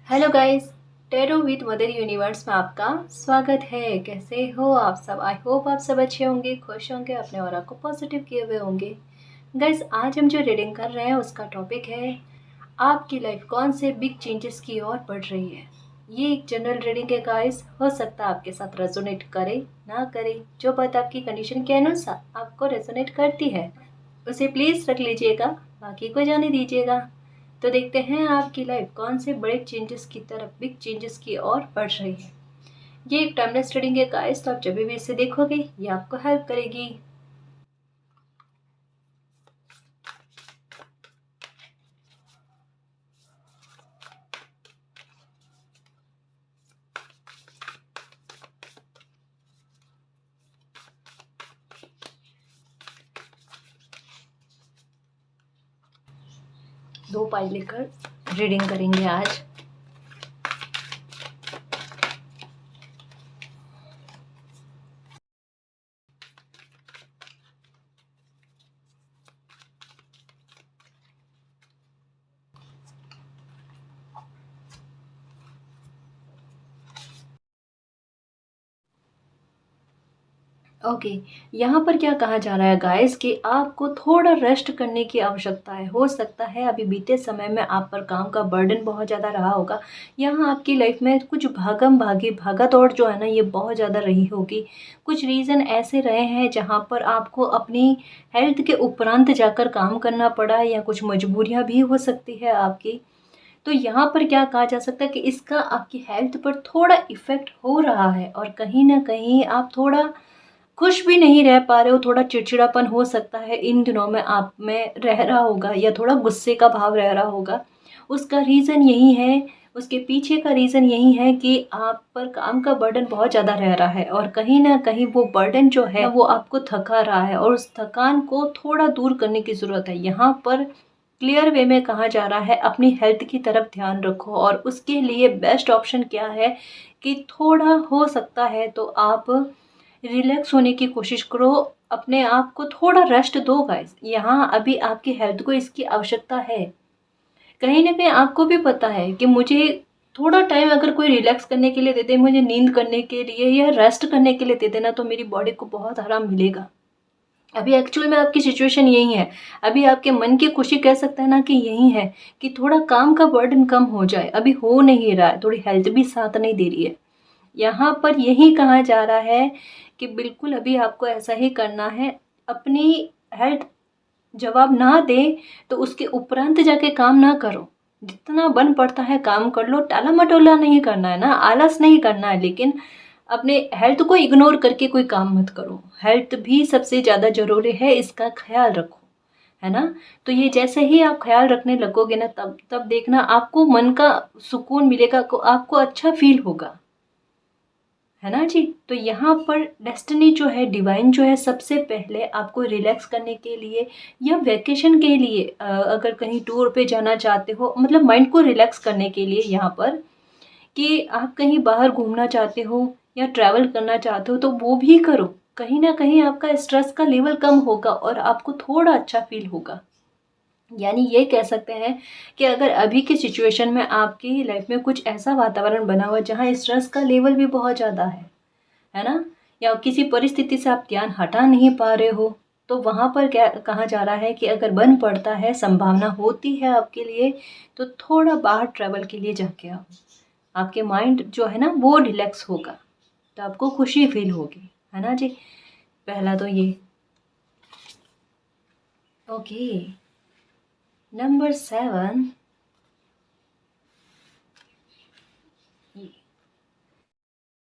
Hello guys, tarot with mother universe में आपका स्वागत है। कैसे हो आप सब? आई होप आप सब अच्छे होंगे, खुश होंगे, अपने ऑरा को पॉजिटिव किए हुए होंगे। गाइस, आज हम जो रीडिंग कर रहे हैं उसका टॉपिक है आपकी लाइफ कौन से बिग चेंजेस की ओर बढ़ रही है। ये एक जनरल रीडिंग है गाइस, हो सकता है आपके साथ रेजोनेट करे ना करे। जो बात आपकी कंडीशन के अनुसार आपको रेजोनेट करती है उसे प्लीज़ रख लीजिएगा, बाकी को जाने दीजिएगा। तो देखते हैं आपकी लाइफ कौन से बड़े चेंजेस की तरफ, बिग चेंजेस की ओर बढ़ रही है। ये एक टाइमलेस रीडिंग है गाइस, तो आप जब भी इसे देखोगे ये आपको हेल्प करेगी। दो पाई लेकर रीडिंग करेंगे आज। ओके, यहाँ पर क्या कहा जा रहा है गाइस कि आपको थोड़ा रेस्ट करने की आवश्यकता है। हो सकता है अभी बीते समय में आप पर काम का बर्डन बहुत ज़्यादा रहा होगा। यहाँ आपकी लाइफ में कुछ भागम भागी भागा दौड़ जो है ना, ये बहुत ज़्यादा रही होगी। कुछ रीज़न ऐसे रहे हैं जहाँ पर आपको अपनी हेल्थ के उपरांत जाकर काम करना पड़ा, या कुछ मजबूरियाँ भी हो सकती है आपकी। तो यहाँ पर क्या कहा जा सकता है कि इसका आपकी हेल्थ पर थोड़ा इफ़ेक्ट हो रहा है, और कहीं ना कहीं आप थोड़ा खुश भी नहीं रह पा रहे हो। थोड़ा चिड़चिड़ापन हो सकता है इन दिनों में आप में रह रहा होगा, या थोड़ा गुस्से का भाव रह रहा होगा। उसका रीज़न यही है, उसके पीछे का रीज़न यही है कि आप पर काम का बर्डन बहुत ज़्यादा रह रहा है, और कहीं ना कहीं वो बर्डन जो है वो आपको थका रहा है, और उस थकान को थोड़ा दूर करने की ज़रूरत है। यहाँ पर क्लियर वे में कहा जा रहा है अपनी हेल्थ की तरफ ध्यान रखो, और उसके लिए बेस्ट ऑप्शन क्या है कि थोड़ा हो सकता है तो आप रिलैक्स होने की कोशिश करो। अपने आप को थोड़ा रेस्ट दो गाइस। यहाँ अभी आपकी हेल्थ को इसकी आवश्यकता है। कहीं ना कहीं आपको भी पता है कि मुझे थोड़ा टाइम अगर कोई रिलैक्स करने के लिए दे दे, मुझे नींद करने के लिए या रेस्ट करने के लिए दे देना, तो मेरी बॉडी को बहुत आराम मिलेगा। अभी एक्चुअल में आपकी सिचुएशन यही है। अभी आपके मन की खुशी कह सकते हैं ना कि यही है कि थोड़ा काम का बर्डन कम हो जाए। अभी हो नहीं रहा है, थोड़ी हेल्थ भी साथ नहीं दे रही है। यहाँ पर यही कहा जा रहा है कि बिल्कुल अभी आपको ऐसा ही करना है। अपनी हेल्थ जवाब ना दे तो उसके उपरांत जाके काम ना करो। जितना बन पड़ता है काम कर लो, टाला मटोला नहीं करना है ना, आलस नहीं करना है, लेकिन अपने हेल्थ को इग्नोर करके कोई काम मत करो। हेल्थ भी सबसे ज़्यादा ज़रूरी है, इसका ख्याल रखो, है ना। तो ये जैसे ही आप ख्याल रखने लगोगे ना, तब तब देखना आपको मन का सुकून मिलेगा, को आपको अच्छा फील होगा, है ना जी। तो यहाँ पर डेस्टिनी जो है, डिवाइन जो है, सबसे पहले आपको रिलैक्स करने के लिए या वैकेशन के लिए, अगर कहीं टूर पे जाना चाहते हो, मतलब माइंड को रिलैक्स करने के लिए, यहाँ पर कि आप कहीं बाहर घूमना चाहते हो या ट्रैवल करना चाहते हो तो वो भी करो। कहीं ना कहीं आपका स्ट्रेस का लेवल कम होगा और आपको थोड़ा अच्छा फील होगा। यानी ये कह सकते हैं कि अगर अभी की सिचुएशन में आपकी लाइफ में कुछ ऐसा वातावरण बना हुआ है जहाँ स्ट्रेस का लेवल भी बहुत ज़्यादा है ना, या किसी परिस्थिति से आप ध्यान हटा नहीं पा रहे हो, तो वहाँ पर क्या कहा जा रहा है कि अगर बन पड़ता है, संभावना होती है आपके लिए, तो थोड़ा बाहर ट्रैवल के लिए जाके आओ। आपके माइंड जो है ना वो रिलैक्स होगा, तो आपको खुशी फील होगी, है ना जी। पहला तो ये। Okay, number 7।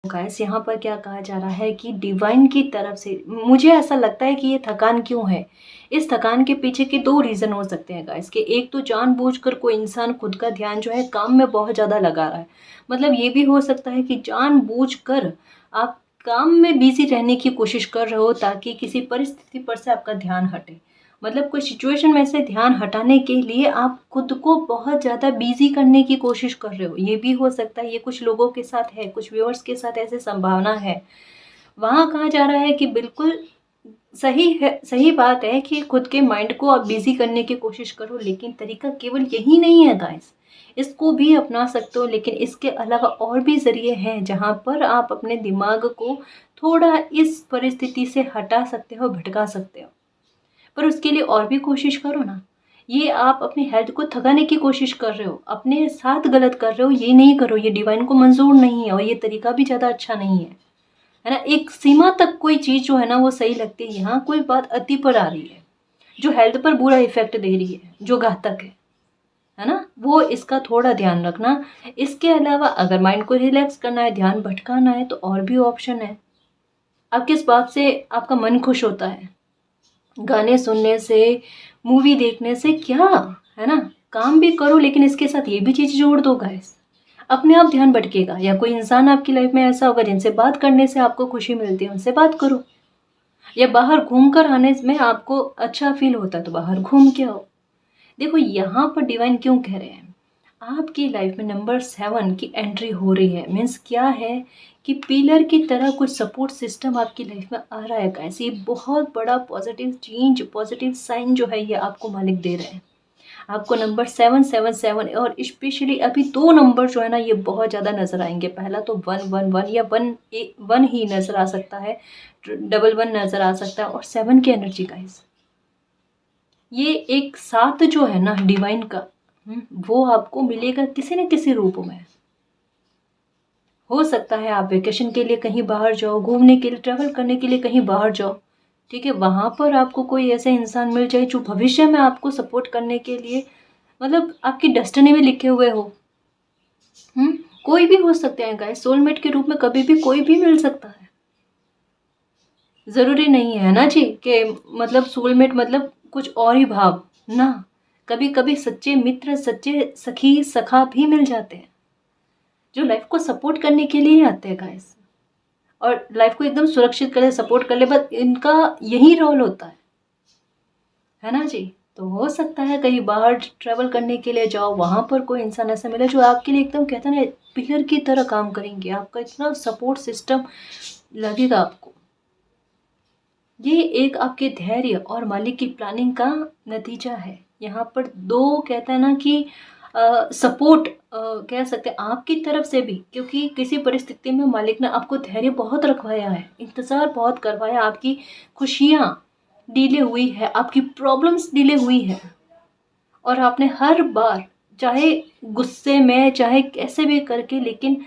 गाइस, यहाँ पर क्या कहा जा रहा है कि डिवाइन की तरफ से मुझे ऐसा लगता है कि ये थकान क्यों है। इस थकान के पीछे के दो रीज़न हो सकते हैं गाइस, कि एक तो जानबूझकर कोई इंसान खुद का ध्यान जो है काम में बहुत ज़्यादा लगा रहा है। मतलब ये भी हो सकता है कि जानबूझकर आप काम में बिजी रहने की कोशिश कर रहे हो ताकि किसी परिस्थिति पर से आपका ध्यान हटे। मतलब कोई सिचुएशन में से ध्यान हटाने के लिए आप खुद को बहुत ज़्यादा बिजी करने की कोशिश कर रहे हो, ये भी हो सकता है। ये कुछ लोगों के साथ है, कुछ व्यूअर्स के साथ ऐसे संभावना है। वहाँ कहा जा रहा है कि बिल्कुल सही है, सही बात है कि खुद के माइंड को आप बिजी करने की कोशिश करो, लेकिन तरीका केवल यही नहीं है गाइस। इसको भी अपना सकते हो, लेकिन इसके अलावा और भी ज़रिए हैं जहाँ पर आप अपने दिमाग को थोड़ा इस परिस्थिति से हटा सकते हो, भटका सकते हो। पर उसके लिए और भी कोशिश करो ना। ये आप अपनी हेल्थ को थकाने की कोशिश कर रहे हो, अपने साथ गलत कर रहे हो, ये नहीं करो, ये डिवाइन को मंजूर नहीं है और ये तरीका भी ज़्यादा अच्छा नहीं है ना। एक सीमा तक कोई चीज़ जो है ना वो सही लगती है, यहाँ कोई बात अति पर आ रही है, जो हेल्थ पर बुरा इफेक्ट दे रही है, जो घातक है ना, वो इसका थोड़ा ध्यान रखना। इसके अलावा अगर माइंड को रिलैक्स करना है, ध्यान भटकाना है, तो और भी ऑप्शन है। अब किस बात से आपका मन खुश होता है? गाने सुनने से, मूवी देखने से क्या, है ना। काम भी करो लेकिन इसके साथ ये भी चीज़ जोड़ दो गाइस, अपने आप ध्यान भटकेगा। या कोई इंसान आपकी लाइफ में ऐसा होगा जिनसे बात करने से आपको खुशी मिलती है, उनसे बात करो। या बाहर घूम कर आने में आपको अच्छा फील होता है तो बाहर घूम के आओ। देखो यहाँ पर डिवाइन क्यों कह रहे हैं, आपकी लाइफ में नंबर 7 की एंट्री हो रही है। मीन्स क्या है कि पिलर की तरह कुछ सपोर्ट सिस्टम आपकी लाइफ में आ रहा है गाइस। ये बहुत बड़ा पॉजिटिव चेंज, पॉजिटिव साइन जो है ये आपको मालिक दे रहे हैं। आपको नंबर 777 और स्पेशली अभी 2 नंबर जो है ना ये बहुत ज़्यादा नज़र आएंगे। पहला तो 111 या 1 ही नज़र आ सकता है, 11 नज़र आ सकता है, और 7 की एनर्जी गाइस। ये एक साथ जो है ना डिवाइन का, वो आपको मिलेगा किसी न किसी रूप में। हो सकता है आप वेकेशन के लिए कहीं बाहर जाओ, घूमने के लिए, ट्रैवल करने के लिए कहीं बाहर जाओ, ठीक है। वहाँ पर आपको कोई ऐसे इंसान मिल जाए जो भविष्य में आपको सपोर्ट करने के लिए, मतलब आपकी डेस्टिनी में लिखे हुए हो। कोई भी हो सकते हैं गाइस, सोलमेट के रूप में कभी भी कोई भी मिल सकता है। ज़रूरी नहीं है ना जी कि मतलब सोलमेट मतलब कुछ और ही भाव ना। कभी कभी सच्चे मित्र, सच्चे सखी, सखा भी मिल जाते हैं जो लाइफ को सपोर्ट करने के लिए आते हैं गाइस, और लाइफ को एकदम सुरक्षित कर ले, सपोर्ट कर ले, बस इनका यही रोल होता है ना जी। तो हो सकता है कहीं बाहर ट्रैवल करने के लिए जाओ, वहाँ पर कोई इंसान ऐसा मिले जो आपके लिए एकदम कहते हैं ना पिलर की तरह काम करेंगे, आपका इतना सपोर्ट सिस्टम लगेगा आपको। ये एक आपके धैर्य और मालिक की प्लानिंग का नतीजा है। यहाँ पर 2 कहते हैं ना कि सपोर्ट कह सकते हैं आपकी तरफ से भी, क्योंकि किसी परिस्थिति में मालिक ने आपको धैर्य बहुत रखवाया है, इंतज़ार बहुत करवाया, आपकी खुशियाँ डिले हुई है, आपकी प्रॉब्लम्स डिले हुई है, और आपने हर बार चाहे गुस्से में, चाहे कैसे भी करके, लेकिन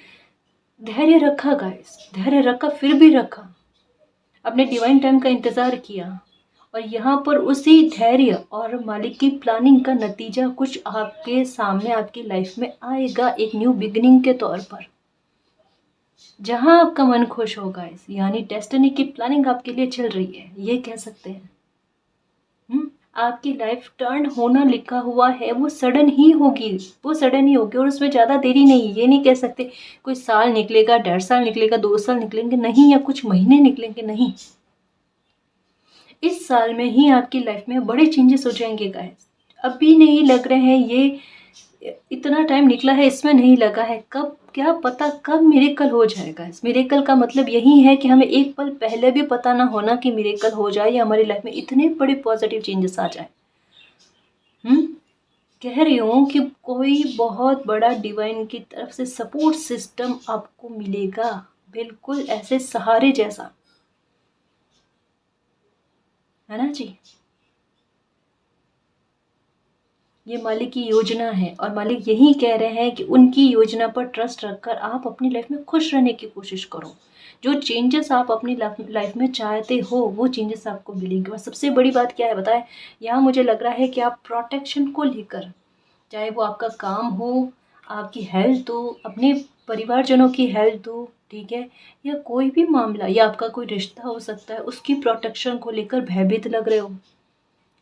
धैर्य रखा गाइस, धैर्य रखा, फिर भी रखा, अपने डिवाइन टाइम का इंतज़ार किया। और यहाँ पर उसी धैर्य और मालिक की प्लानिंग का नतीजा कुछ आपके सामने आपकी लाइफ में आएगा, एक न्यू बिगिनिंग के तौर पर, जहाँ आपका मन खुश होगा। इस यानी डेस्टिनी की प्लानिंग आपके लिए चल रही है, ये कह सकते हैं। आपकी लाइफ टर्न होना लिखा हुआ है, वो सडन ही होगी, वो सडन ही होगी, और उसमें ज़्यादा देरी नहीं। ये नहीं कह सकते कोई साल निकलेगा, 1.5 साल निकलेगा, 2 साल निकलेंगे, नहीं, या कुछ महीने निकलेंगे, नहीं। इस साल में ही आपकी लाइफ में बड़े चेंजेस हो जाएंगे गाइस। अभी नहीं लग रहे हैं, ये इतना टाइम निकला है, इसमें नहीं लगा है, कब क्या पता कब मिरेकल हो जाएगा। इस मिरेकल का मतलब यही है कि हमें एक पल पहले भी पता ना होना कि मिरेकल हो जाए, या हमारी लाइफ में इतने बड़े पॉजिटिव चेंजेस आ जाए। कह रही हूँ कि कोई बहुत बड़ा डिवाइन की तरफ से सपोर्ट सिस्टम आपको मिलेगा, बिल्कुल ऐसे सहारे जैसा, है ना जी। ये मालिक की योजना है, और मालिक यही कह रहे हैं कि उनकी योजना पर ट्रस्ट रखकर आप अपनी लाइफ में खुश रहने की कोशिश करो। जो चेंजेस आप अपनी लाइफ में चाहते हो वो चेंजेस आपको मिलेंगे। और सबसे बड़ी बात क्या है बताएं, यहाँ मुझे लग रहा है कि आप प्रोटेक्शन को लेकर, चाहे वो आपका काम हो, आपकी हेल्थ हो, अपने परिवारजनों की हेल्थ हो, ठीक है, या कोई भी मामला, या आपका कोई रिश्ता हो सकता है, उसकी प्रोटेक्शन को लेकर भयभीत लग रहे हो।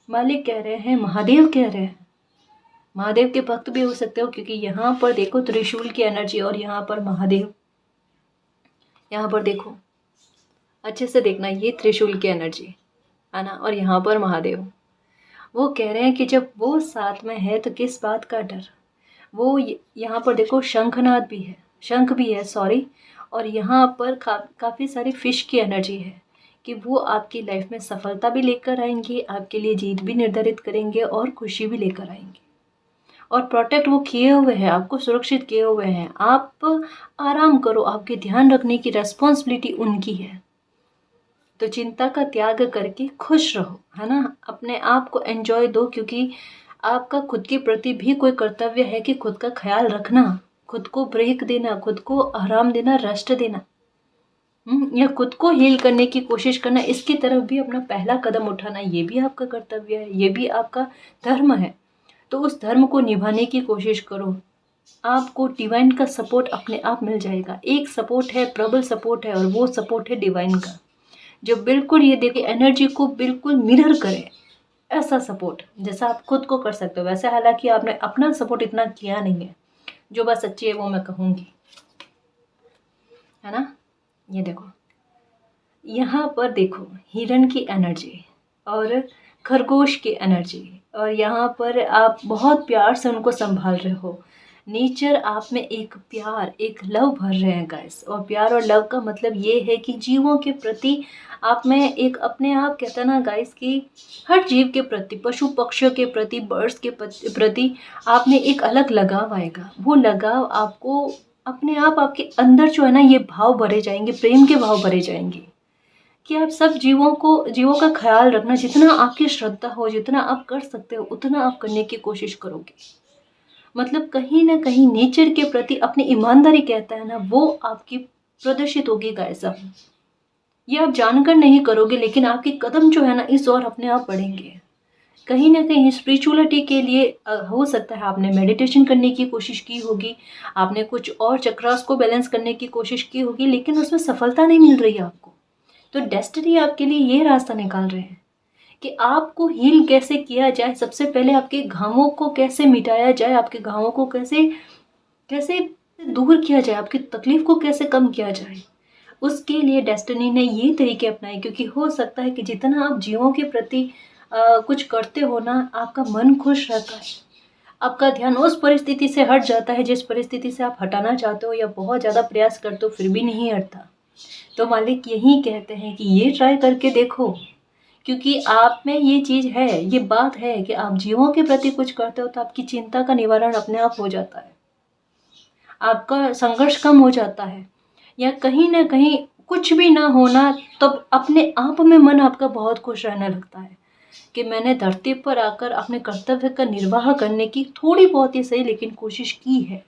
मालिक कह रहे हैं, महादेव कह रहे हैं, महादेव के भक्त भी हो सकते हो, क्योंकि यहाँ पर देखो त्रिशूल की एनर्जी, और यहाँ पर महादेव, यहाँ पर देखो अच्छे से देखना, ये त्रिशूल की एनर्जी है ना, और यहाँ पर महादेव। वो कह रहे हैं कि जब वो साथ में है तो किस बात का डर। वो यहाँ पर देखो शंखनाद भी है, शंख भी है, सॉरी, और यहाँ पर काफ़ी सारी फिश की एनर्जी है कि वो आपकी लाइफ में सफलता भी लेकर आएंगे, आपके लिए जीत भी निर्धारित करेंगे, और खुशी भी लेकर आएंगे। और प्रोटेक्ट वो किए हुए हैं, आपको सुरक्षित किए हुए हैं। आप आराम करो, आपके ध्यान रखने की रिस्पॉन्सिबिलिटी उनकी है। तो चिंता का त्याग करके खुश रहो, है ना? अपने आप को एन्जॉय दो, क्योंकि आपका खुद के प्रति भी कोई कर्तव्य है कि खुद का ख़्याल रखना, खुद को ब्रेक देना, खुद को आराम देना, रेस्ट देना। या खुद को हील करने की कोशिश करना, इसकी तरफ भी अपना पहला कदम उठाना, ये भी आपका कर्तव्य है, ये भी आपका धर्म है। तो उस धर्म को निभाने की कोशिश करो। आपको डिवाइन का सपोर्ट अपने आप मिल जाएगा। एक सपोर्ट है, प्रबल सपोर्ट है, और वो सपोर्ट है डिवाइन का, जो बिल्कुल ये देखिए एनर्जी को बिल्कुल मिरर करे। ऐसा सपोर्ट जैसा आप खुद को कर सकते हो वैसे, हालांकि आपने अपना सपोर्ट इतना किया नहीं है। जो बात सच्ची है वो मैं कहूँगी, है ना? ये देखो, यहाँ पर देखो हिरन की एनर्जी और खरगोश की एनर्जी, और यहाँ पर आप बहुत प्यार से उनको संभाल रहे हो। नेचर आप में एक प्यार, एक लव भर रहे हैं गाइस। और प्यार और लव का मतलब ये है कि जीवों के प्रति आप में एक अपने आप, कहता है ना गाइस, कि हर जीव के प्रति, पशु पक्षियों के प्रति, बर्ड्स के प्रति आप में एक अलग लगाव आएगा। वो लगाव आपको अपने आप, आपके अंदर जो है ना, ये भाव भरे जाएंगे, प्रेम के भाव भरे जाएंगे कि आप सब जीवों का ख्याल रखना। जितना आपकी श्रद्धा हो, जितना आप कर सकते हो, उतना आप करने की कोशिश करोगे। मतलब कहीं ना कहीं नेचर के प्रति अपनी ईमानदारी, कहता है ना, वो आपकी प्रदर्शित होगी गाइस। ये आप जानकर नहीं करोगे, लेकिन आपके कदम जो है ना, इस ओर अपने आप बढ़ेंगे। कहीं ना कहीं स्पिरिचुअलिटी के लिए हो सकता है आपने मेडिटेशन करने की कोशिश की होगी, आपने कुछ और चक्रास को बैलेंस करने की कोशिश की होगी, लेकिन उसमें सफलता नहीं मिल रही है आपको। तो डेस्टिनी आपके लिए ये रास्ता निकाल रहे हैं कि आपको हील कैसे किया जाए। सबसे पहले आपके घावों को कैसे मिटाया जाए, आपके घावों को कैसे कैसे दूर किया जाए, आपकी तकलीफ को कैसे कम किया जाए। उसके लिए डेस्टिनी ने ये तरीके अपनाए, क्योंकि हो सकता है कि जितना आप जीवों के प्रति कुछ करते हो ना, आपका मन खुश रहता है, आपका ध्यान उस परिस्थिति से हट जाता है जिस परिस्थिति से आप हटाना चाहते हो, या बहुत ज़्यादा प्रयास करते हो फिर भी नहीं हटता। तो मालिक यही कहते हैं कि ये ट्राई करके देखो, क्योंकि आप में ये चीज़ है, ये बात है कि आप जीवों के प्रति कुछ करते हो तो आपकी चिंता का निवारण अपने आप हो जाता है, आपका संघर्ष कम हो जाता है। या कहीं ना कहीं कुछ भी ना होना, तब अपने आप में मन आपका बहुत खुश रहने लगता है कि मैंने धरती पर आकर अपने कर्तव्य का निर्वाह करने की थोड़ी बहुत ही सही लेकिन कोशिश की है।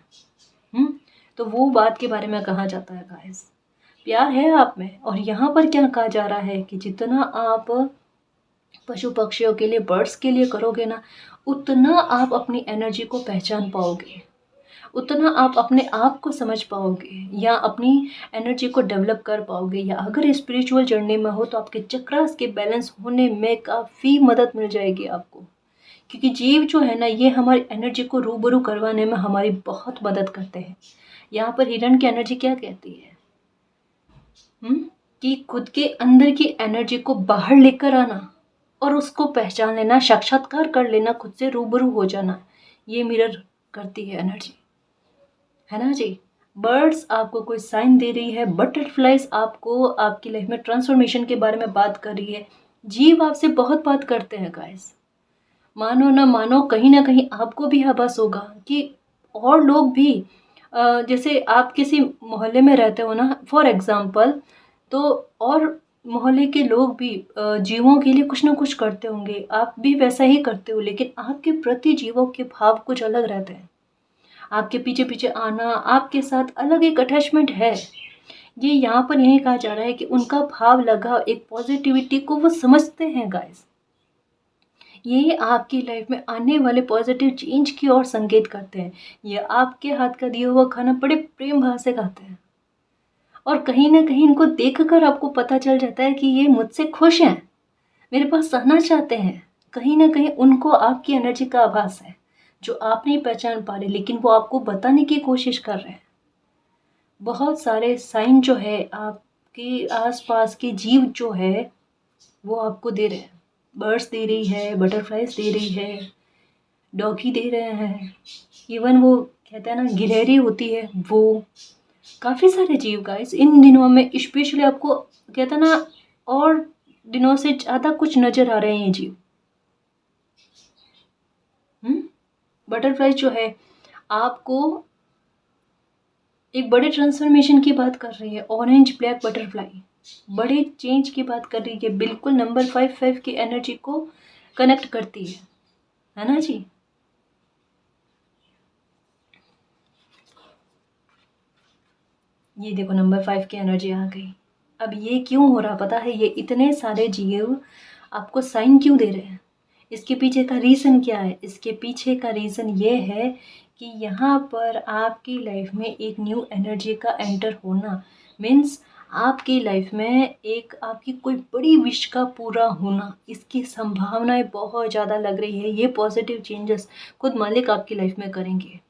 तो वो बात के बारे में कहा जाता है गाइस, प्यार है आप में। और यहाँ पर क्या कहा जा रहा है कि जितना आप पशु पक्षियों के लिए, बर्ड्स के लिए करोगे ना, उतना आप अपनी एनर्जी को पहचान पाओगे, उतना आप अपने आप को समझ पाओगे, या अपनी एनर्जी को डेवलप कर पाओगे। या अगर स्पिरिचुअल जर्नी में हो तो आपके चक्रास के बैलेंस होने में काफ़ी मदद मिल जाएगी आपको, क्योंकि जीव जो है ना, ये हमारी एनर्जी को रूबरू करवाने में हमारी बहुत मदद करते हैं। यहाँ पर हिरण की एनर्जी क्या कहती है, कि खुद के अंदर की एनर्जी को बाहर लेकर आना और उसको पहचान लेना, साक्षात्कार कर लेना, खुद से रूबरू हो जाना, ये मिरर करती है एनर्जी, है ना जी। बर्ड्स आपको कोई साइन दे रही है, बटरफ्लाइज आपको आपकी लाइफ में ट्रांसफॉर्मेशन के बारे में बात कर रही है। जीव आपसे बहुत बात करते हैं गाइस, मानो ना मानो, कहीं ना कहीं आपको भी आभास होगा कि और लोग भी, जैसे आप किसी मोहल्ले में रहते हो ना फॉर एग्जांपल, तो और मोहल्ले के लोग भी जीवों के लिए कुछ ना कुछ करते होंगे, आप भी वैसा ही करते हो, लेकिन आपके प्रति जीवों के भाव कुछ अलग रहते हैं। आपके पीछे पीछे आना, आपके साथ अलग एक अटैचमेंट है। ये यहाँ पर यही कहा जा रहा है कि उनका भाव लगाव, एक पॉजिटिविटी को वो समझते हैं गाइस। ये आपकी लाइफ में आने वाले पॉजिटिव चेंज की ओर संकेत करते हैं। ये आपके हाथ का दिया हुआ खाना बड़े प्रेम भाव से खाते हैं, और कहीं ना कहीं इनको देखकर आपको पता चल जाता है कि ये मुझसे खुश हैं, मेरे पास रहना चाहते हैं। कहीं ना कहीं उनको आपकी एनर्जी का आभास है, जो आप नहीं पहचान पा रहे, लेकिन वो आपको बताने की कोशिश कर रहे हैं। बहुत सारे साइन जो है आपके आसपास के जीव जो है वो आपको दे रहे हैं। बर्ड्स दे रही है, बटरफ्लाइज दे रही है, डॉगी दे रहे हैं, इवन वो कहते हैं ना गिलहरी होती है, वो काफ़ी सारे जीव गाइस इन दिनों में स्पेशली आपको, कहते हैं ना, और दिनों से ज़्यादा कुछ नज़र आ रहे हैं ये जीव। बटरफ्लाई जो है आपको एक बड़े ट्रांसफॉर्मेशन की बात कर रही है। ऑरेंज ब्लैक बटरफ्लाई बड़े चेंज की बात कर रही है, बिल्कुल नंबर 5 की एनर्जी को कनेक्ट करती है ना जी। ये देखो नंबर 5 की एनर्जी आ गई। अब ये क्यों हो रहा पता है? ये इतने सारे जीव आपको साइन क्यों दे रहे हैं? इसके पीछे का रीज़न क्या है? इसके पीछे का रीज़न ये है कि यहाँ पर आपकी लाइफ में एक न्यू एनर्जी का एंटर होना मीन्स आपकी लाइफ में एक आपकी कोई बड़ी विश का पूरा होना, इसकी संभावनाएं बहुत ज़्यादा लग रही है। ये पॉजिटिव चेंजेस खुद मालिक आपकी लाइफ में करेंगे,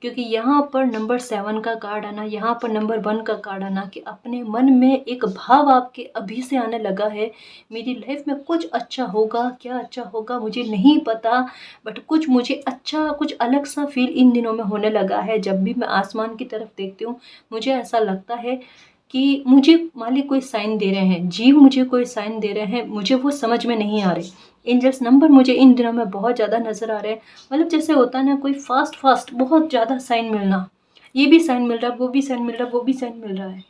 क्योंकि यहाँ पर नंबर 7 का कार्ड आना, यहाँ पर नंबर 1 का कार्ड आना कि अपने मन में एक भाव आपके अभी से आने लगा है, मेरी लाइफ में कुछ अच्छा होगा। क्या अच्छा होगा मुझे नहीं पता, बट कुछ मुझे अच्छा, कुछ अलग सा फील इन दिनों में होने लगा है। जब भी मैं आसमान की तरफ देखती हूँ मुझे ऐसा लगता है कि मुझे मालिक कोई साइन दे रहे हैं, जीव मुझे कोई साइन दे रहे हैं, मुझे वो समझ में नहीं आ रहे। एंजल्स नंबर मुझे इन दिनों में बहुत ज़्यादा नज़र आ रहे हैं। मतलब जैसे होता है ना, कोई फास्ट बहुत ज़्यादा साइन मिलना, ये भी साइन मिल रहा है, वो भी साइन मिल रहा है, वो भी साइन मिल रहा है।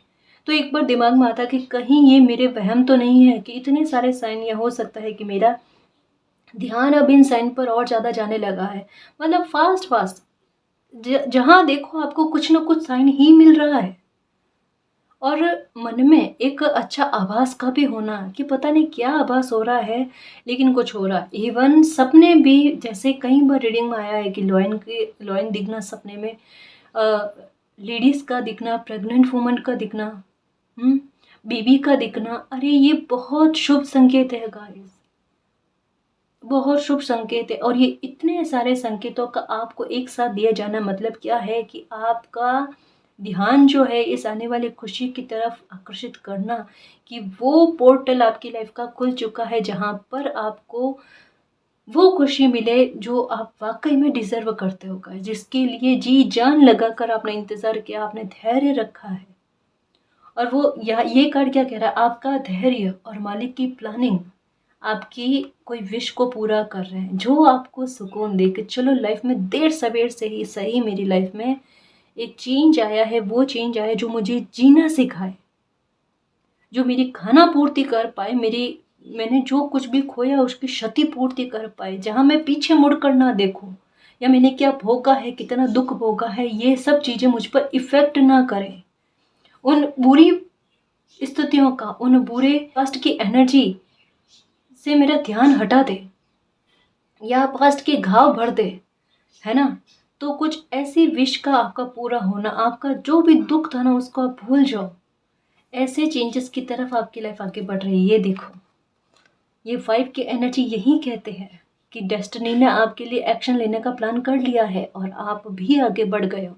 तो एक बार दिमाग में आता कि कहीं ये मेरे वहम तो नहीं है कि इतने सारे साइन, या हो सकता है कि मेरा ध्यान अब इन साइन पर और ज़्यादा जाने लगा है। मतलब फास्ट जहाँ देखो आपको कुछ ना कुछ साइन ही मिल रहा है। और मन में एक अच्छा आभास का भी होना कि पता नहीं क्या आभास हो रहा है, लेकिन कुछ हो रहा है। इवन सपने भी, जैसे कई बार रीडिंग में आया है कि लॉयन दिखना सपने में, लेडीज़ का दिखना, प्रेग्नेंट वुमन का दिखना, बेबी का दिखना। अरे ये बहुत शुभ संकेत है गाइस, बहुत शुभ संकेत है। और ये इतने सारे संकेतों का आपको एक साथ दिया जाना मतलब क्या है कि आपका ध्यान जो है इस आने वाली खुशी की तरफ आकर्षित करना, कि वो पोर्टल आपकी लाइफ का खुल चुका है जहाँ पर आपको वो खुशी मिले जो आप वाकई में डिजर्व करते हो गाइस, जिसके लिए जी जान लगाकर आपने इंतज़ार किया, आपने धैर्य रखा है। और वो ये कार्ड क्या कह रहा है? आपका धैर्य और मालिक की प्लानिंग आपकी कोई विश को पूरा कर रहे हैं, जो आपको सुकून दे कि चलो लाइफ में देर सवेर से ही सही मेरी लाइफ में एक चेंज आया है। वो चेंज आया जो मुझे जीना सिखाए, जो मेरी खाना पूर्ति कर पाए, मैंने जो कुछ भी खोया उसकी क्षति पूर्ति कर पाए, जहाँ मैं पीछे मुड़ कर ना देखूं, या मैंने क्या भोगा है, कितना दुख भोगा है, ये सब चीज़ें मुझ पर इफ़ेक्ट ना करें। उन बुरी स्थितियों का, उन बुरे पास्ट की एनर्जी से मेरा ध्यान हटा दे, या पास्ट के घाव भर दे, है ना। तो कुछ ऐसी विश का आपका पूरा होना, आपका जो भी दुख था ना उसको आप भूल जाओ। ऐसे चेंजेस की तरफ आपकी लाइफ आगे बढ़ रही है। ये देखो, ये 5 की एनर्जी यही कहते हैं कि डेस्टिनी ने आपके लिए एक्शन लेने का प्लान कर लिया है और आप भी आगे बढ़ गए हो।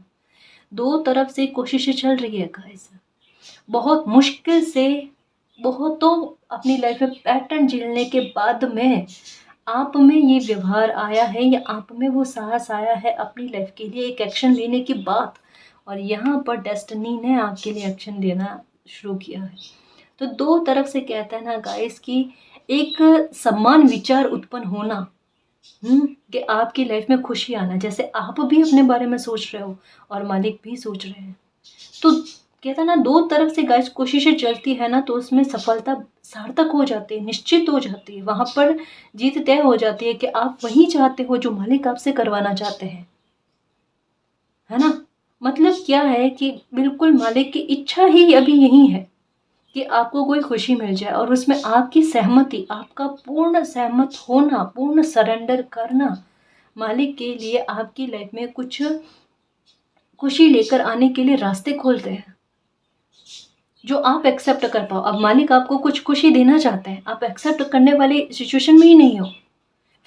दो तरफ से कोशिशें चल रही है गाइस, बहुत मुश्किल से, बहुतों अपनी लाइफ में पैटर्न झेलने के बाद में आप में ये व्यवहार आया है, या आप में वो साहस आया है अपनी लाइफ के लिए एक एक्शन लेने की बात। और यहाँ पर डेस्टिनी ने आपके लिए एक्शन लेना शुरू किया है। तो दो तरफ से कहता है ना गाइस कि एक समान विचार उत्पन्न होना, कि आपकी लाइफ में खुशी आना, जैसे आप भी अपने बारे में सोच रहे हो और मालिक भी सोच रहे हैं। तो कहता ना, दो तरफ से गाइस कोशिशें चलती है ना, तो उसमें सफलता सार्थक हो जाती है, निश्चित हो जाती है, वहां पर जीत तय हो जाती है कि आप वही चाहते हो जो मालिक आपसे करवाना चाहते हैं, है ना। मतलब क्या है कि बिल्कुल मालिक की इच्छा ही अभी यही है कि आपको कोई खुशी मिल जाए, और उसमें आपकी सहमति, आपका पूर्ण सहमत होना, पूर्ण सरेंडर करना मालिक के लिए आपकी लाइफ में कुछ खुशी लेकर आने के लिए रास्ते खोलते हैं, जो आप एक्सेप्ट कर पाओ। अब मालिक आपको कुछ खुशी देना चाहते हैं, आप एक्सेप्ट करने वाली सिचुएशन में ही नहीं हो,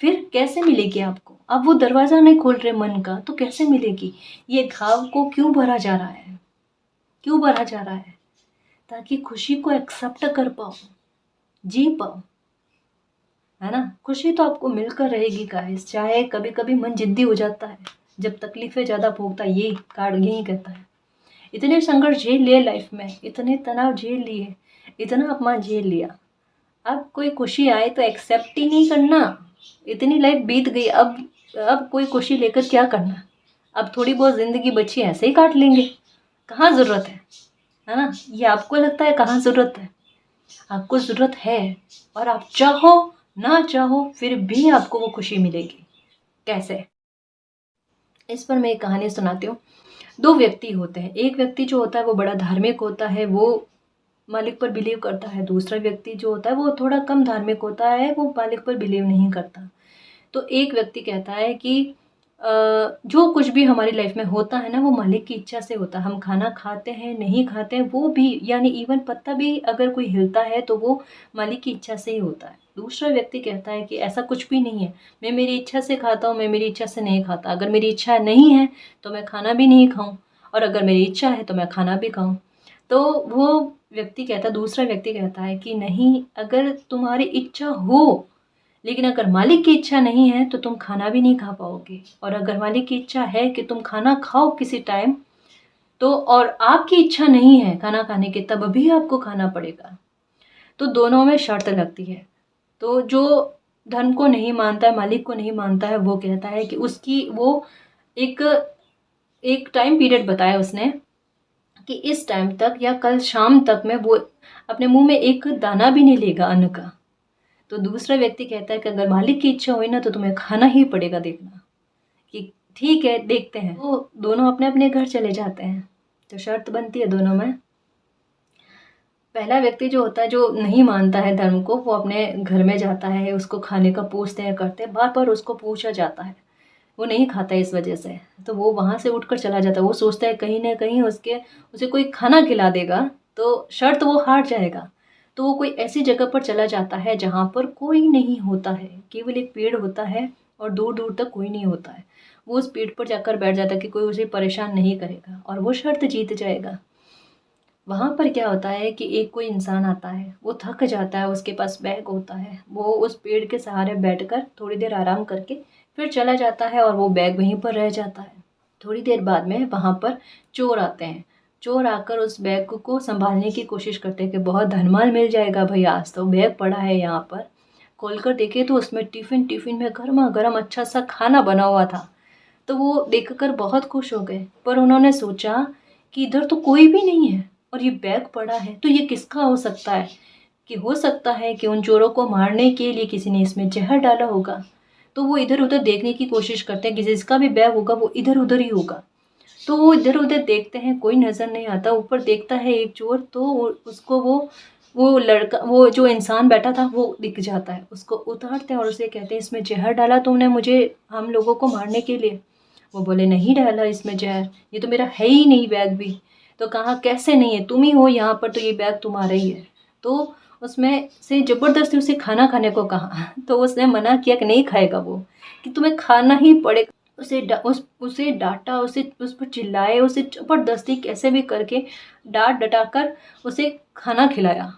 फिर कैसे मिलेगी आपको? आप वो दरवाज़ा नहीं खोल रहे मन का, तो कैसे मिलेगी? ये घाव को क्यों भरा जा रहा है? क्यों भरा जा रहा है? ताकि खुशी को एक्सेप्ट कर पाओ, जी पाओ, है ना। खुशी तो आपको मिलकर रहेगी गाइस, चाहे कभी कभी मन जिद्दी हो जाता है जब तकलीफें ज़्यादा भोगता है। ये कार्ड यही कहता है, इतने संघर्ष झेल लिए लाइफ में, इतने तनाव झेल लिए, इतना अपमान झेल लिया, अब कोई खुशी आए तो एक्सेप्ट ही नहीं करना। इतनी लाइफ बीत गई, अब अब कोई खुशी लेकर क्या करना, अब थोड़ी बहुत ज़िंदगी बची ऐसे ही काट लेंगे, कहाँ ज़रूरत है ना? ये आपको लगता है कहाँ ज़रूरत है? आपको ज़रूरत है, और आप चाहो ना चाहो फिर भी आपको वो खुशी मिलेगी। कैसे? इस पर मैं एक कहानी सुनाती हूँ। 2 व्यक्ति होते हैं, एक व्यक्ति जो होता है वो बड़ा धार्मिक होता है, वो मालिक पर बिलीव करता है, दूसरा व्यक्ति जो होता है वो थोड़ा कम धार्मिक होता है, वो मालिक पर बिलीव नहीं करता। तो एक व्यक्ति कहता है कि जो कुछ भी हमारी लाइफ में होता है ना, वो मालिक की इच्छा से होता है। हम खाना खाते हैं, नहीं खाते हैं, वो भी, यानी इवन पत्ता भी अगर कोई हिलता है तो वो मालिक की इच्छा से ही होता है। दूसरा व्यक्ति कहता है कि ऐसा कुछ भी नहीं है, मैं मेरी इच्छा से खाता हूँ, मैं मेरी इच्छा से नहीं खाता। अगर मेरी इच्छा नहीं है तो मैं खाना भी नहीं खाऊँ, और अगर मेरी इच्छा है तो मैं खाना भी खाऊँ। तो वो दूसरा व्यक्ति कहता है कि नहीं, अगर तुम्हारी इच्छा हो, लेकिन अगर मालिक की इच्छा नहीं है तो तुम खाना भी नहीं खा पाओगे, और अगर मालिक की इच्छा है कि तुम खाना खाओ किसी टाइम, तो और आपकी इच्छा नहीं है खाना खाने की, तब भी आपको खाना पड़ेगा। तो दोनों में शर्त लगती है। तो जो धर्म को नहीं मानता है, मालिक को नहीं मानता है, वो कहता है कि उसकी वो एक एक टाइम पीरियड बताया उसने कि इस टाइम तक या कल शाम तक में वो अपने मुंह में एक दाना भी नहीं लेगा अन्न का। तो दूसरा व्यक्ति कहता है कि अगर मालिक की इच्छा हुई ना तो तुम्हें खाना ही पड़ेगा, देखना कि ठीक है देखते हैं। तो दोनों अपने अपने घर चले जाते हैं। तो शर्त बनती है दोनों में। पहला व्यक्ति जो होता है, जो नहीं मानता है धर्म को, वो अपने घर में जाता है, उसको खाने का पूछते हैं, करते हैं, बार बार उसको पूछा जाता है, वो नहीं खाता है इस वजह से। तो वो वहाँ से उठकर चला जाता है। वो सोचता है कहीं ना कहीं उसे कोई खाना खिला देगा तो शर्त वो हार जाएगा। तो वो कोई ऐसी जगह पर चला जाता है जहाँ पर कोई नहीं होता है, केवल एक पेड़ होता है और दूर दूर तक कोई नहीं होता है। वो उस पेड़ पर जाकर बैठ जाता है कि कोई उसे परेशान नहीं करेगा, और वो शर्त जीत जाएगा। वहाँ पर क्या होता है कि एक कोई इंसान आता है, वो थक जाता है, उसके पास बैग होता है, वो उस पेड़ के सहारे बैठकर थोड़ी देर आराम करके फिर चला जाता है, और वो बैग वहीं पर रह जाता है। थोड़ी देर बाद में वहाँ पर चोर आते हैं। चोर आकर उस बैग को संभालने की कोशिश करते हैं कि बहुत धनमाल मिल जाएगा भाई, आज तो बैग पड़ा है यहाँ पर। खोलकर देखे तो उसमें टिफ़िन टिफ़िन में गर्मा गर्म अच्छा सा खाना बना हुआ था। तो वो देखकर बहुत खुश हो गए, पर उन्होंने सोचा कि इधर तो कोई भी नहीं है और ये बैग पड़ा है, तो ये किसका हो सकता है? कि हो सकता है कि उन चोरों को मारने के लिए किसी ने इसमें ज़हर डाला होगा। तो वो इधर-उधर देखने की कोशिश करते हैं कि जिसका भी बैग होगा वो इधर-उधर ही होगा। तो वो इधर-उधर देखते हैं, कोई नज़र नहीं आता। ऊपर देखता है एक चोर, तो उसको वो लड़का, वो जो इंसान बैठा था वो दिख जाता है। उसको उतारते हैं और उसे कहते हैं, इसमें ज़हर डाला तुमने मुझे, हम लोगों को मारने के लिए? वो बोले, नहीं डाला इसमें ज़हर, ये तो मेरा है ही नहीं बैग भी। तो कहा, कैसे नहीं है, तुम ही हो यहाँ पर, तो ये बैग तुम्हारा ही है। तो उसमें से ज़बरदस्ती उसे खाना खाने को कहा। तो उसने मना किया कि नहीं खाएगा वो, कि तुम्हें खाना ही पड़ेगा। उसे डांटा, उस पर चिल्लाए, उसे ज़बरदस्ती कैसे भी करके डांट डटाकर उसे खाना खिलाया।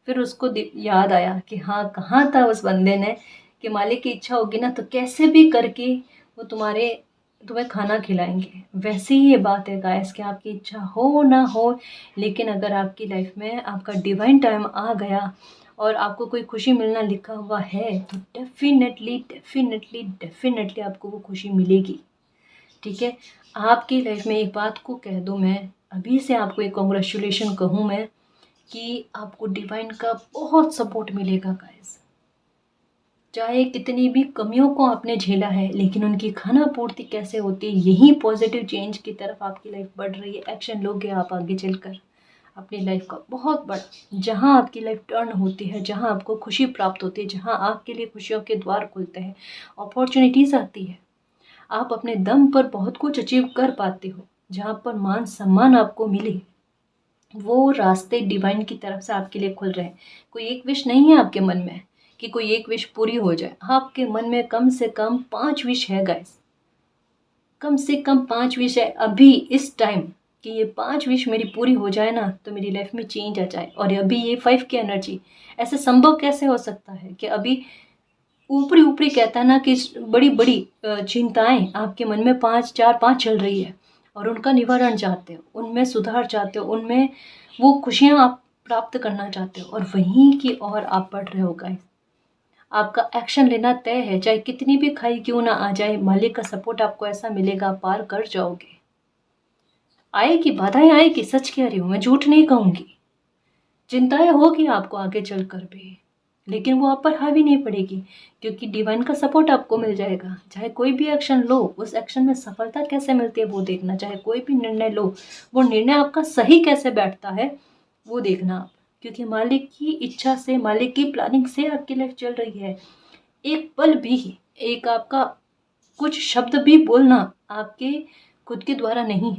फिर उसको याद आया कि हाँ, कहाँ था उस बंदे ने, कि मालिक की इच्छा होगी ना तो कैसे भी करके वो तुम्हें खाना खिलाएंगे। वैसे ही ये बात है गाइस, कि आपकी इच्छा हो ना हो, लेकिन अगर आपकी लाइफ में आपका डिवाइन टाइम आ गया और आपको कोई खुशी मिलना लिखा हुआ है, तो डेफिनेटली डेफिनेटली डेफिनेटली आपको वो खुशी मिलेगी। ठीक है? आपकी लाइफ में एक बात को कह दूँ मैं, अभी से आपको एक कांग्रेचुलेशन कहूँ मैं, कि आपको डिवाइन का बहुत सपोर्ट मिलेगा गाइस। चाहे कितनी भी कमियों को आपने झेला है, लेकिन उनकी खाना पूर्ति कैसे होती है, यही पॉजिटिव चेंज की तरफ आपकी लाइफ बढ़ रही है। एक्शन लोगे आप आगे चलकर अपनी लाइफ का बहुत बड़ा, जहाँ आपकी लाइफ टर्न होती है, जहाँ आपको खुशी प्राप्त होती है, जहाँ आपके लिए खुशियों के द्वार खुलते हैं, अपॉर्चुनिटीज़ आती है, आप अपने दम पर बहुत कुछ अचीव कर पाते हो, जहाँ पर मान सम्मान आपको मिले, वो रास्ते डिवाइन की तरफ से आपके लिए खुल रहे हैं। कोई एक विश नहीं है आपके मन में कि कोई एक विश पूरी हो जाए। आपके मन में कम से कम 5 विश है गाइस, कम से कम 5 विश है अभी इस टाइम, कि ये 5 विश मेरी पूरी हो जाए ना तो मेरी लाइफ में चेंज आ जाए। और अभी ये 5 की एनर्जी, ऐसे संभव कैसे हो सकता है कि अभी ऊपरी ऊपरी कहता है ना कि बड़ी बड़ी चिंताएं आपके मन में 5 4 5 चल रही है, और उनका निवारण चाहते हो, उनमें सुधार चाहते हो, उनमें वो खुशियाँ आप प्राप्त करना चाहते हो, और वहीं की ओर आप बढ़ रहे हो गाइस। आपका एक्शन लेना तय है, चाहे कितनी भी खाई क्यों ना आ जाए, मालिक का सपोर्ट आपको ऐसा मिलेगा, पार कर जाओगे। आएगी, बाधाएं आएगी, सच कह रही हूँ मैं, झूठ नहीं कहूँगी। चिंताएं होगी आपको आगे चलकर भी, लेकिन वो आप पर हावी नहीं पड़ेगी, क्योंकि डिवाइन का सपोर्ट आपको मिल जाएगा। चाहे कोई भी एक्शन लो, उस एक्शन में सफलता कैसे मिलती है वो देखना। चाहे कोई भी निर्णय लो, वो निर्णय आपका सही कैसे बैठता है वो देखना आप, क्योंकि मालिक की इच्छा से, मालिक की प्लानिंग से आपकी लाइफ चल रही है। एक पल भी, एक आपका कुछ शब्द भी बोलना आपके खुद के द्वारा नहीं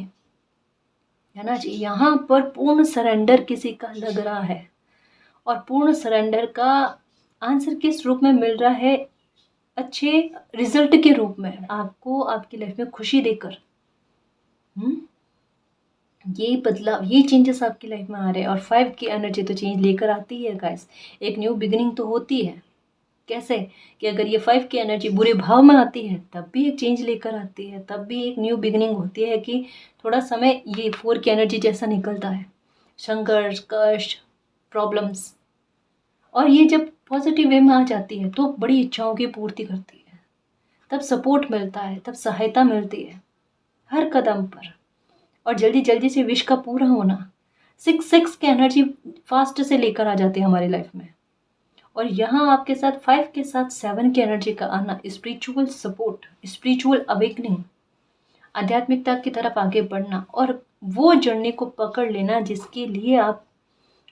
है ना जी। यहाँ पर पूर्ण सरेंडर किसी का लग रहा है, और पूर्ण सरेंडर का आंसर किस रूप में मिल रहा है? अच्छे रिजल्ट के रूप में, आपको आपकी लाइफ में खुशी देकर। ये बदलाव, ये चेंजेस आपकी लाइफ में आ रहे हैं। और 5 की एनर्जी तो चेंज लेकर आती है गाइस, एक न्यू बिगिनिंग तो होती है। कैसे कि अगर ये 5 की एनर्जी बुरे भाव में आती है तब भी एक चेंज लेकर आती है, तब भी एक न्यू बिगिनिंग होती है कि थोड़ा समय ये 4 की एनर्जी जैसा निकलता है, संघर्ष, कष्ट, प्रॉब्लम्स। और ये जब पॉजिटिव वे में आ जाती है तो बड़ी इच्छाओं की पूर्ति करती है, तब सपोर्ट मिलता है, तब सहायता मिलती है हर कदम पर। और जल्दी जल्दी से विश का पूरा होना, 6 की एनर्जी फास्ट से लेकर आ जाती है हमारी लाइफ में। और यहाँ आपके साथ 5 के साथ 7 की एनर्जी का आना, स्पिरिचुअल सपोर्ट, स्पिरिचुअल अवेकनिंग, आध्यात्मिकता की तरफ आगे बढ़ना, और वो जर्नी को पकड़ लेना जिसके लिए आप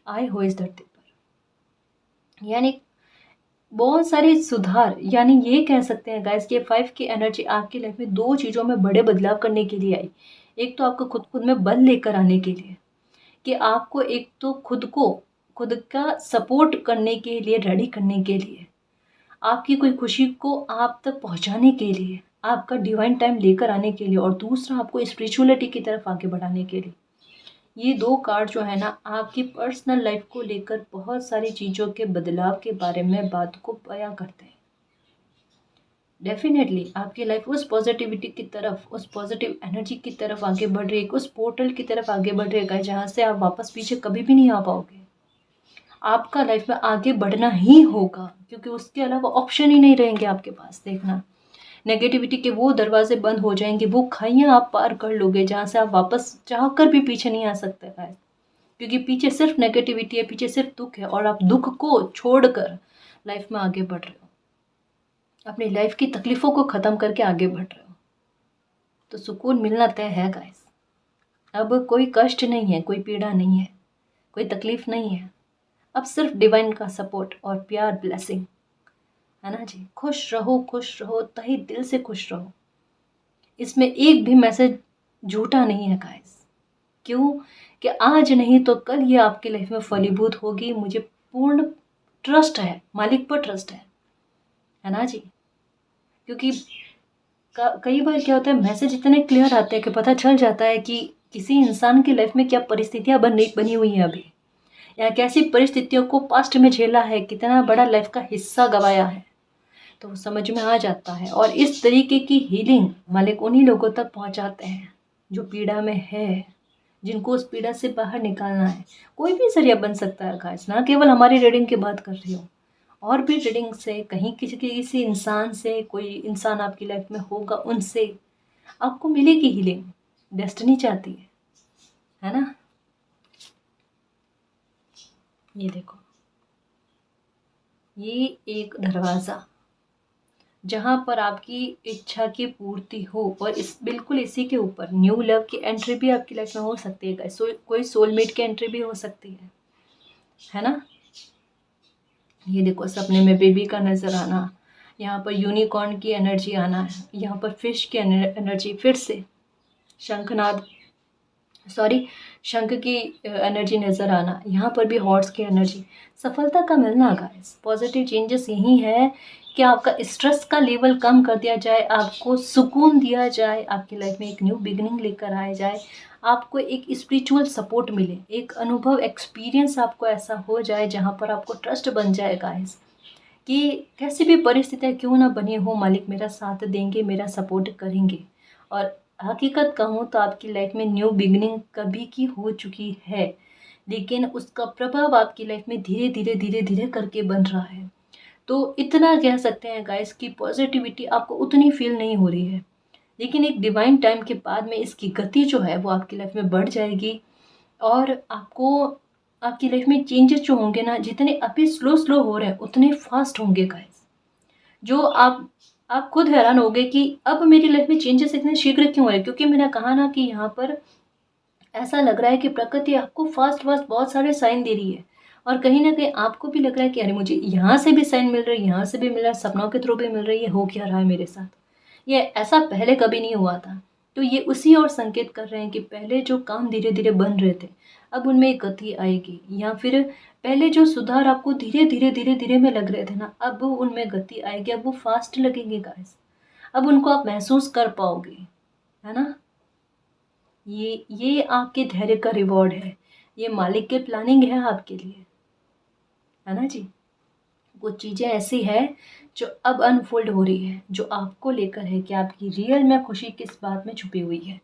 आए हो इस धरती पर। यानी बहुत सारे सुधार, यानी ये कह सकते हैं गाइस कि 5 की एनर्जी आपकी लाइफ में 2 चीज़ों में बड़े बदलाव करने के लिए आई। एक तो आपको खुद में बल लेकर आने के लिए, कि आपको एक तो खुद का सपोर्ट करने के लिए, रेडी करने के लिए, आपकी कोई खुशी को आप तक पहुंचाने के लिए, आपका डिवाइन टाइम लेकर आने के लिए, और दूसरा आपको स्पिरिचुअलिटी की तरफ आगे बढ़ाने के लिए। ये 2 कार्ड जो है ना, आपकी पर्सनल लाइफ को लेकर बहुत सारी चीज़ों के बदलाव के बारे में बात को बयां करते हैं। डेफिनेटली आपकी लाइफ उस पॉजिटिविटी की तरफ, उस पॉजिटिव एनर्जी की तरफ आगे बढ़ रही है, उस पोर्टल की तरफ आगे बढ़ रही है जहाँ से आप वापस पीछे कभी भी नहीं आ पाओगे। आपका लाइफ में आगे बढ़ना ही होगा, क्योंकि उसके अलावा ऑप्शन ही नहीं रहेंगे आपके पास। देखना, नेगेटिविटी के वो दरवाजे बंद हो जाएंगे, वो खाइयाँ आप पार कर लोगे जहाँ से आप वापस चाहकर भी पीछे नहीं आ सकते गाइस। क्योंकि पीछे सिर्फ नेगेटिविटी है, पीछे सिर्फ दुख है, और आप दुख को छोड़कर लाइफ में आगे बढ़ रहे हो, अपनी लाइफ की तकलीफ़ों को ख़त्म करके आगे बढ़ रहे हो, तो सुकून मिलना तय है गाइस। अब कोई कष्ट नहीं है, कोई पीड़ा नहीं है, कोई तकलीफ़ नहीं है। अब सिर्फ डिवाइन का सपोर्ट और प्यार, ब्लेसिंग है ना जी। खुश रहो, तहे दिल से खुश रहो। इसमें एक भी मैसेज झूठा नहीं है गाइस। क्यों? कि आज नहीं तो कल ये आपकी लाइफ में फलीभूत होगी। मुझे पूर्ण ट्रस्ट है, मालिक पर ट्रस्ट है ना जी। क्योंकि कई बार क्या होता है, मैसेज इतने क्लियर आते हैं कि पता चल जाता है कि किसी इंसान की लाइफ में क्या परिस्थितियां बनी हुई हैं अभी, या कैसी परिस्थितियों को पास्ट में झेला है, कितना बड़ा लाइफ का हिस्सा गंवाया है, तो समझ में आ जाता है। और इस तरीके की हीलिंग मालिक उन्हीं लोगों तक पहुंचाते हैं जो पीड़ा में है, जिनको उस पीड़ा से बाहर निकालना है। कोई भी जरिया बन सकता है गाइस, ना केवल हमारी रीडिंग की बात कर रही हूँ, और भी रीडिंग से, कहीं किसी इंसान से, कोई इंसान आपकी लाइफ में होगा, उनसे आपको मिलेगी हीलिंग। डेस्टिनी चाहती है ना। ये देखो, ये एक दरवाज़ा जहाँ पर आपकी इच्छा की पूर्ति हो, और इस बिल्कुल इसी के ऊपर न्यू लव की एंट्री भी आपकी लाइफ में हो सकती है गाइस। कोई सोलमेट की एंट्री भी हो सकती है ना। ये देखो, सपने में बेबी का नज़र आना, यहाँ पर यूनिकॉर्न की एनर्जी आना है, यहाँ पर फिश की एनर्जी, फिर से शंखनाद, शंख की एनर्जी नज़र आना, यहाँ पर भी हॉर्स की एनर्जी, सफलता का मिलना गाइस। पॉजिटिव चेंजेस यही है कि आपका स्ट्रेस का लेवल कम कर दिया जाए, आपको सुकून दिया जाए, आपकी लाइफ में एक न्यू बिगिनिंग लेकर आया जाए, आपको एक स्पिरिचुअल सपोर्ट मिले, एक अनुभव, एक्सपीरियंस आपको ऐसा हो जाए जहाँ पर आपको ट्रस्ट बन जाए गाइस, कि कैसी भी परिस्थितियाँ क्यों ना बनी हो, मालिक मेरा साथ देंगे, मेरा सपोर्ट करेंगे। और हकीकत कहूँ तो आपकी लाइफ में न्यू बिगिनिंग कभी की हो चुकी है, लेकिन उसका प्रभाव आपकी लाइफ में धीरे धीरे करके बन रहा है। तो इतना कह सकते हैं गाइस कि पॉजिटिविटी आपको उतनी फील नहीं हो रही है, लेकिन एक डिवाइन टाइम के बाद में इसकी गति जो है वो आपकी लाइफ में बढ़ जाएगी। और आपको आपकी लाइफ में चेंजेस जो होंगे ना, जितने अभी स्लो स्लो हो रहे हैं उतने फास्ट होंगे गाइस। जो आप खुद हैरान होगे कि अब मेरी लाइफ में चेंजेस इतने शीघ्र क्यों हो रहे हैं, क्योंकि मैंने कहा ना कि यहाँ पर ऐसा लग रहा है कि प्रकृति आपको फास्ट फास्ट बहुत सारे साइन दे रही है। और कहीं ना कहीं आपको भी लग रहा है कि अरे मुझे यहाँ से भी साइन मिल रही है, यहाँ से भी मिल रहा है, सपनों के थ्रू भी मिल रही है, हो क्या रहा है मेरे साथ, ये ऐसा पहले कभी नहीं हुआ था। तो ये उसी और संकेत कर रहे हैं कि पहले जो काम धीरे धीरे बन रहे थे अब उनमें एक गति आएगी, या फिर पहले जो सुधार आपको धीरे धीरे धीरे धीरे में लग रहे थे ना, अब उनमें गति आएगी, अब वो फास्ट लगेंगे गाइस। अब उनको आप महसूस कर पाओगे, है ना। ये आपके धैर्य का रिवॉर्ड है, ये मालिक की प्लानिंग है आपके लिए, है ना जी। कुछ चीज़ें ऐसी है जो अब अनफोल्ड हो रही है, जो आपको लेकर है कि आपकी रियल में खुशी किस बात में छुपी हुई है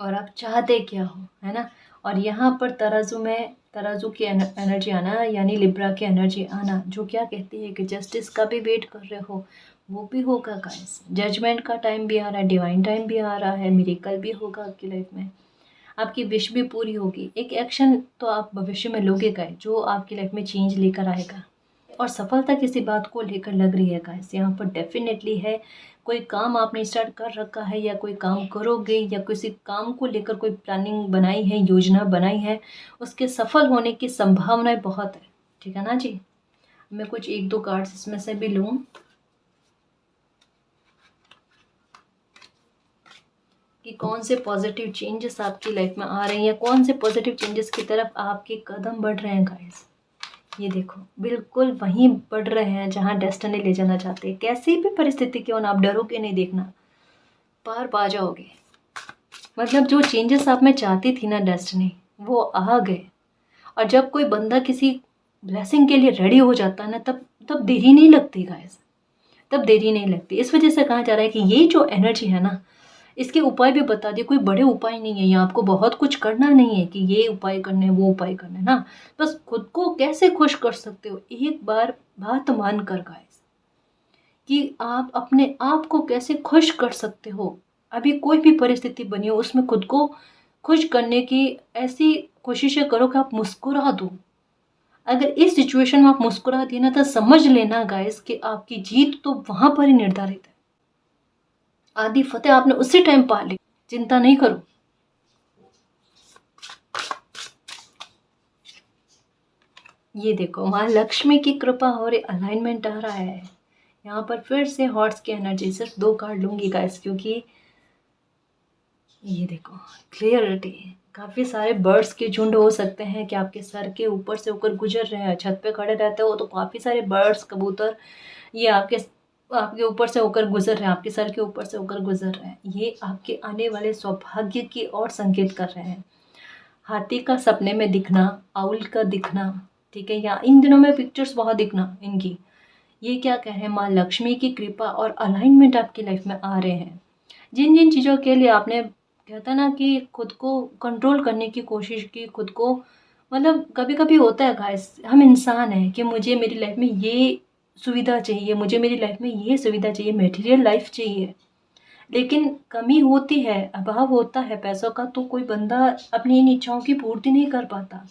और आप चाहते क्या हो, है ना। और यहाँ पर तराजू की एनर्जी आना, यानी लिब्रा की एनर्जी आना, जो क्या कहती है कि जस्टिस का भी वेट कर रहे हो वो भी होगा गाइस। जजमेंट का टाइम भी आ रहा है, डिवाइन टाइम भी आ रहा है, मिरेकल भी होगा आपकी लाइफ में, आपकी विश भी पूरी होगी। एक एक्शन तो आप भविष्य में लोगे गाइस, जो आपकी लाइफ में चेंज लेकर आएगा। और सफलता किसी बात को लेकर लग रही है गाइस, यहाँ पर डेफिनेटली है। कोई काम आपने स्टार्ट कर रखा है या कोई काम करोगे, या किसी काम को लेकर कोई प्लानिंग बनाई है, योजना बनाई है, उसके सफल होने की संभावनाएं बहुत है, ठीक है ना जी। मैं कुछ एक दो कार्ड्स इसमें से भी लूँ कि कौन से पॉजिटिव चेंजेस आपकी लाइफ में आ रहे हैं, या कौन से पॉजिटिव चेंजेस की तरफ आपके कदम बढ़ रहे हैं गाइस। ये देखो, बिल्कुल वहीं बढ़ रहे हैं जहाँ डेस्टिनी ले जाना चाहते हैं। कैसी भी परिस्थिति क्यों ना, आप डरोगे नहीं, देखना पार पा जाओगे। मतलब जो चेंजेस आप में चाहती थी ना डेस्टिनी, वो आ गए। और जब कोई बंदा किसी ब्लेसिंग के लिए रेडी हो जाता है ना, तब तब देरी नहीं लगती गाइस, तब देरी नहीं लगती। इस वजह से कहा जा रहा है कि ये जो एनर्जी है ना, इसके उपाय भी बता दिए। कोई बड़े उपाय नहीं है, यहाँ आपको बहुत कुछ करना नहीं है कि ये उपाय करने हैं, वो उपाय करने हैं ना। बस खुद को कैसे खुश कर सकते हो, एक बार बात मान कर गाइस, कि आप अपने आप को कैसे खुश कर सकते हो। अभी कोई भी परिस्थिति बनी हो, उसमें खुद को खुश करने की ऐसी कोशिशें करो कि आप मुस्कुरा दो। अगर इस सिचुएशन में आप मुस्कुरा दिए ना, तो समझ लेना गाइस कि आपकी जीत तो वहां पर ही निर्धारित है। आधी फतेह आपने उसी टाइम पा ली, चिंता नहीं करो। ये देखो, माँ लक्ष्मी की कृपा और अलाइनमेंट आ रहा है यहाँ पर। फिर से हॉर्स की एनर्जी, सिर्फ 2 कार्ड लूंगी गाइस, क्योंकि ये देखो क्लियरिटी। काफ़ी सारे बर्ड्स के झुंड हो सकते हैं कि आपके सर के ऊपर से होकर गुजर रहे हैं। छत पे खड़े रहते हो तो काफ़ी सारे बर्ड्स, कबूतर, ये आपके आपके ऊपर से होकर गुजर रहे हैं, आपके सर के ऊपर से होकर गुजर रहे हैं। ये आपके आने वाले सौभाग्य की ओर संकेत कर रहे हैं। हाथी का सपने में दिखना, आउल का दिखना, ठीक है, या इन दिनों में पिक्चर्स बहुत दिखना इनकी, ये क्या कह रहे हैं, माँ लक्ष्मी की कृपा और अलाइनमेंट आपकी लाइफ में आ रहे हैं। जिन जिन चीज़ों के लिए आपने कहता ना कि खुद को कंट्रोल करने की कोशिश की, खुद को, मतलब कभी कभी होता है गाइस, हम इंसान हैं कि मुझे मेरी लाइफ में ये सुविधा चाहिए, मुझे मेरी लाइफ में ये सुविधा चाहिए, मटेरियल लाइफ चाहिए, लेकिन कमी होती है, अभाव होता है पैसों का, तो कोई बंदा अपनी इन इच्छाओं की पूर्ति नहीं कर पाता।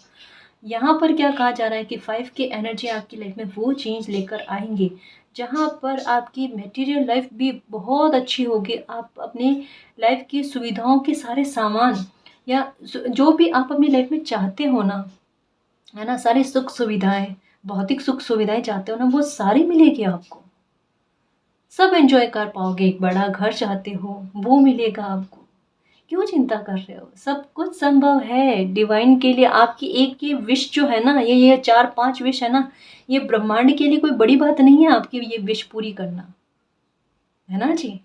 यहाँ पर क्या कहा जा रहा है कि 5 की एनर्जी आपकी लाइफ में वो चेंज लेकर आएंगे, जहाँ पर आपकी मटेरियल लाइफ भी बहुत अच्छी होगी। आप अपनी लाइफ की सुविधाओं के सारे सामान, या जो भी आप अपनी लाइफ में चाहते हो ना, है ना, सारी सुख सुविधाएं, भौतिक सुख सुविधाएं चाहते हो ना, वो सारी मिलेगी आपको। सब एंजॉय कर पाओगे। एक बड़ा घर चाहते हो, वो मिलेगा आपको। क्यों चिंता कर रहे हो, सब कुछ संभव है डिवाइन के लिए। आपकी एक ये विश जो है ना, ये 4-5 विश है ना, ये ब्रह्मांड के लिए कोई बड़ी बात नहीं है आपकी ये विश पूरी करना, है ना जी।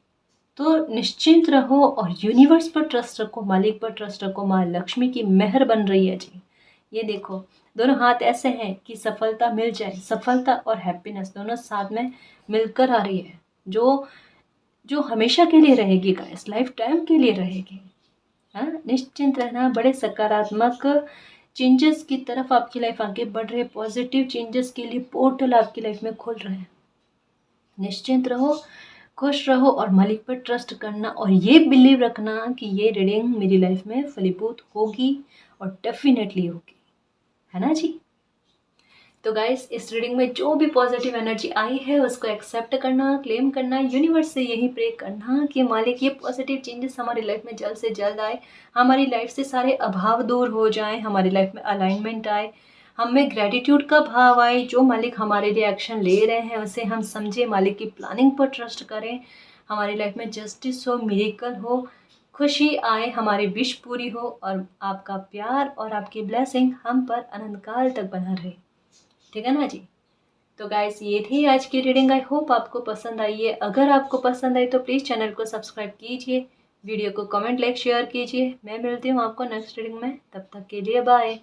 तो निश्चिंत रहो और यूनिवर्स पर ट्रस्ट रखो, मालिक पर ट्रस्ट रखो। माँ लक्ष्मी की मेहर बन रही है जी। ये देखो, दोनों हाथ ऐसे हैं कि सफलता मिल जाए, सफलता और हैप्पीनेस दोनों साथ में मिलकर आ रही है, जो जो हमेशा के लिए रहेगी गाइस, लाइफ टाइम के लिए रहेगी। हाँ, निश्चिंत रहना। बड़े सकारात्मक चेंजेस की तरफ आपकी लाइफ आगे बढ़ रही है। पॉजिटिव चेंजेस के लिए पोर्टल आपकी लाइफ में खुल रहे हैं। निश्चिंत रहो, खुश रहो और मालिक पर ट्रस्ट करना और ये बिलीव रखना कि ये रीडिंग मेरी लाइफ में फलीभूत होगी और डेफिनेटली होगी, है ना जी। तो गाइस, इस रीडिंग में जो भी पॉजिटिव एनर्जी आई है उसको एक्सेप्ट करना, क्लेम करना, यूनिवर्स से यही प्रे करना कि मालिक ये पॉजिटिव चेंजेस हमारी लाइफ में जल्द से जल्द आए, हमारी लाइफ से सारे अभाव दूर हो जाएं, हमारी लाइफ में अलाइनमेंट आए, हमें ग्रेटिट्यूड का भाव आए, जो मालिक हमारे लिए एक्शन ले रहे हैं उसे हम समझे, मालिक की प्लानिंग पर ट्रस्ट करें, हमारी लाइफ में जस्टिस हो, मिरेकल हो, खुशी आए, हमारी विश पूरी हो और आपका प्यार और आपकी ब्लेसिंग हम पर अनंत काल तक बना रहे, ठीक है ना जी। तो गाइस, ये थी आज की रीडिंग। आई होप आपको पसंद आई है। अगर आपको पसंद आई तो प्लीज़ चैनल को सब्सक्राइब कीजिए, वीडियो को कमेंट, लाइक, शेयर कीजिए। मैं मिलती हूँ आपको नेक्स्ट रीडिंग में, तब तक के लिए बाय।